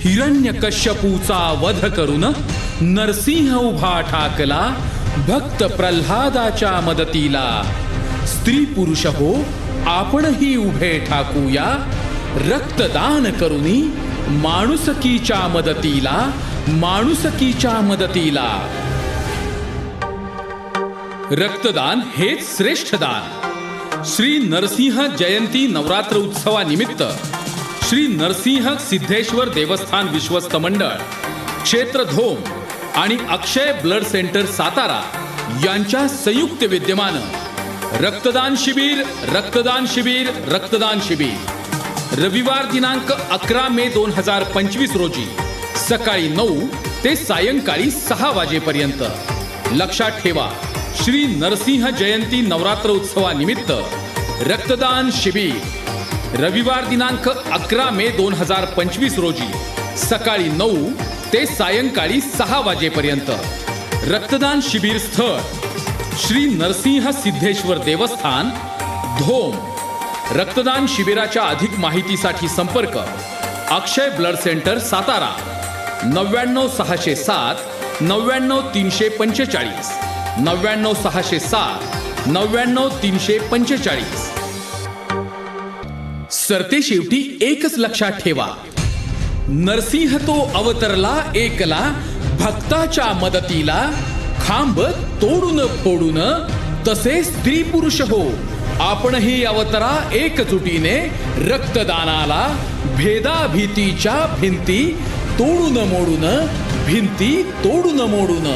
हिरण्यकश्यपूचा वध करून नरसिंह उभा ठाकला भक्त प्रल्हादाच्या मदतीला। स्त्री पुरुष हो आपणही उभे ठाकूया, रक्तदान करुनी माणुसकीच्या मदतीला, माणुसकीच्या मदतीला। रक्तदान हेच श्रेष्ठ दान। श्री नरसिंह जयंती नवरात्र उत्सवानिमित्त श्री नरसिंह सिद्धेश्वर देवस्थान विश्वस्त मंडळ, क्षेत्र धोम आणि अक्षय ब्लड सेंटर सातारा यांच्या संयुक्त विद्यमानं रक्तदान शिबिर, रक्तदान शिबिर, रक्तदान शिबिर रविवार दिनांक 11 मे 2025 रोजी सकाळी 9 ते सायंकाळी 6 वाजेपर्यंत। लक्षात ठेवा, श्री नरसिंह जयंती नवरात्र उत्सवानिमित्त रक्तदान शिबिर रविवार दिनांक 11 मे 2025 रोजी सकाळी 9 ते सायंकाळी 6 वाजेपर्यंत। रक्तदान शिबिर स्थळ श्री नरसिंह सिद्धेश्वर देवस्थान धोम। रक्तदान शिबिराच्या अधिक माहितीसाठी संपर्क अक्षय ब्लड सेंटर सातारा 99 607 99 345 99 607 99 345। सरते शेवटी एकच लक्षात ठेवा, नरसिंह तो अवतरला एकला भक्ताच्या मदतीला। खांब तोडून फोडून तसे स्त्री पुरुष हो आपणही अवतरा एकजुटीने रक्तदानाला। भेदाभीतीच्या भिंती तोडून मोडून, भिंती तोडून मोडून।